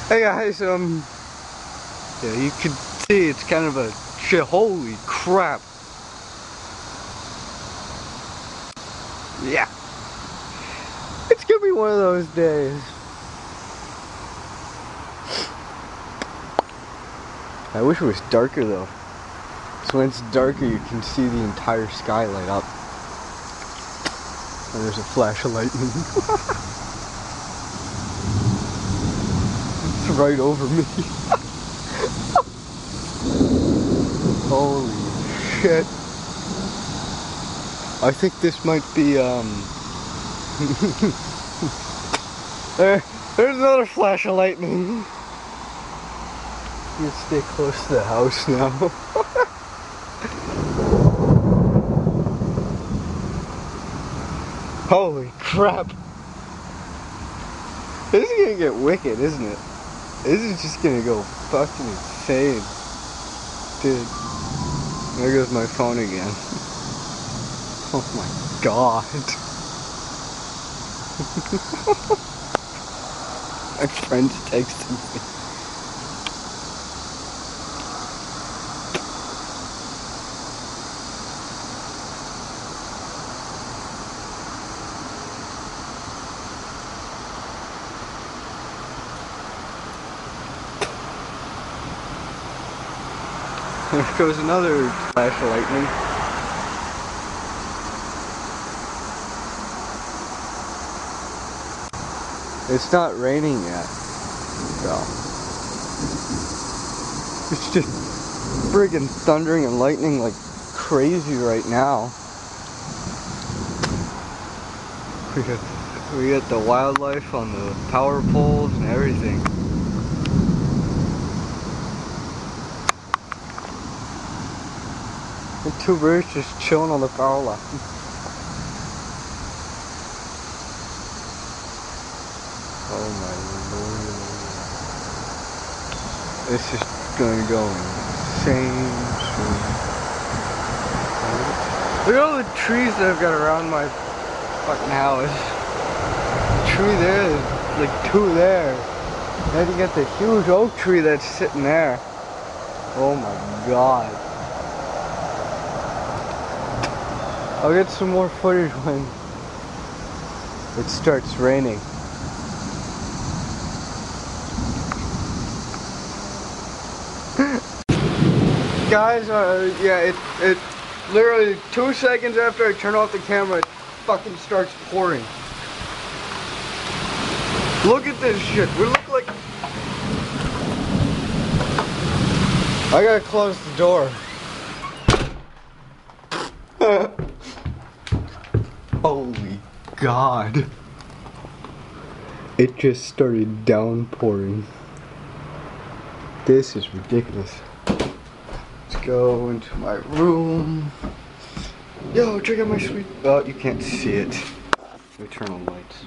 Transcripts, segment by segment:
Hey guys, yeah, you can see it's kind of a shit. Holy crap! Yeah, it's gonna be one of those days. I wish it was darker though. So when it's darker, you can see the entire sky light up. And there's a flash of lightning. It's right over me. Holy shit. I think this might be, there's another flash of lightning. You stay close to the house now. Holy crap. This is gonna get wicked, isn't it? This is just gonna go fucking insane. Dude, there goes my phone again. Oh my god. My friend's texting me. There goes another flash of lightning. It's not raining yet, so it's just friggin' thundering and lightning like crazy right now. We got the wildlife on the power poles and everything. And two birds just chilling on the power line. Oh my lord. This is gonna go insane soon. Look at all the trees that I've got around my fucking house. The tree there, there's like two there. Then you got the huge oak tree that's sitting there. Oh my god. I'll get some more footage when it starts raining. Guys, yeah, it literally 2 seconds after I turn off the camera, it fucking starts pouring. Look at this shit. We look like... I gotta close the door. Holy god. It just started downpouring. This is ridiculous. Let's go into my room. Yo, check out my sweet... Oh, you can't see it. Let me turn on lights.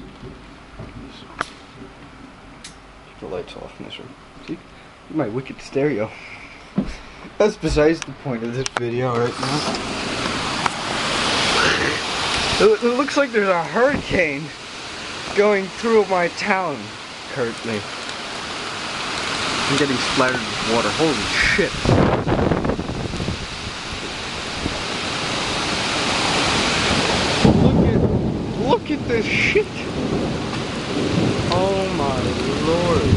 Keep the lights off in this room. See? My wicked stereo. That's besides the point of this video right now. It looks like there's a hurricane going through my town currently. I'm getting splattered with water. Holy shit. Look at this shit. Oh my lord.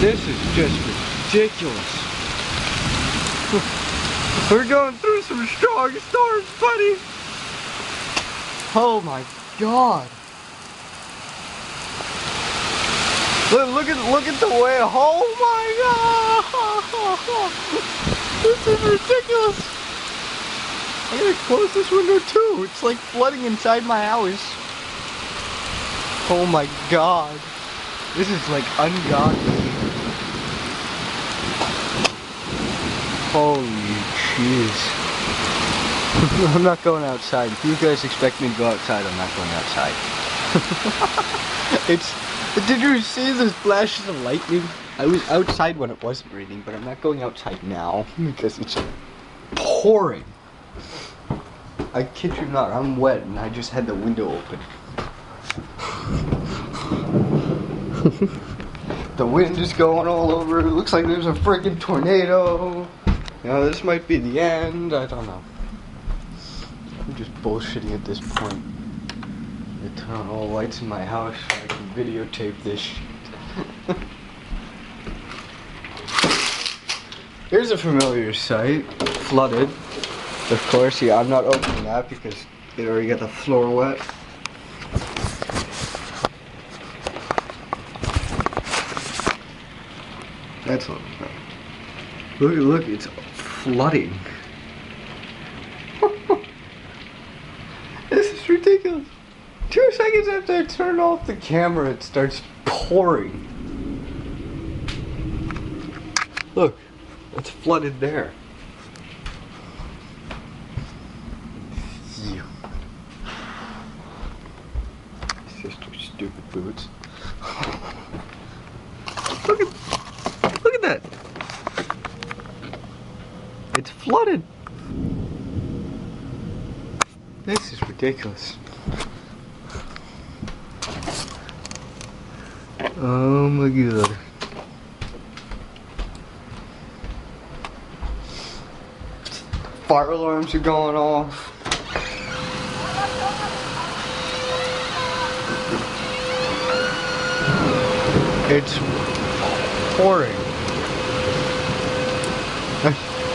This is just ridiculous. We're going through some strong storms, buddy. Oh my god. Look at the way. Oh my god. This is ridiculous. I gotta close this window too. It's like flooding inside my house. Oh my god. This is like ungodly. Holy jeez. I'm not going outside. If you guys expect me to go outside, I'm not going outside. Did you see the flashes of lightning? I was outside when it wasn't raining, but I'm not going outside now because it's pouring. I kid you not, I'm wet and I just had the window open. The wind is going all over. It looks like there's a freaking tornado. You know, this might be the end. I don't know. I'm just bullshitting at this point. I turn on all lights in my house so I can videotape this shit. Here's a familiar sight. Flooded. Of course, yeah, I'm not opening that because it already got the floor wet. That's all. Look, it's flooding. This is ridiculous. 2 seconds after I turn off the camera, it starts pouring. Look, it's flooded there. You. Sister stupid boots. Look at that. It's flooded. This is ridiculous. Oh my god. Fire alarms are going off. It's pouring.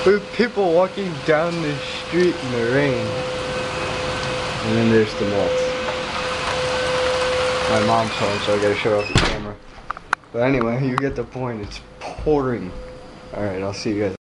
With people walking down the street in the rain. And then there's the moth. My mom's home, so I gotta shut off the camera. But anyway, you get the point. It's pouring. Alright, I'll see you guys.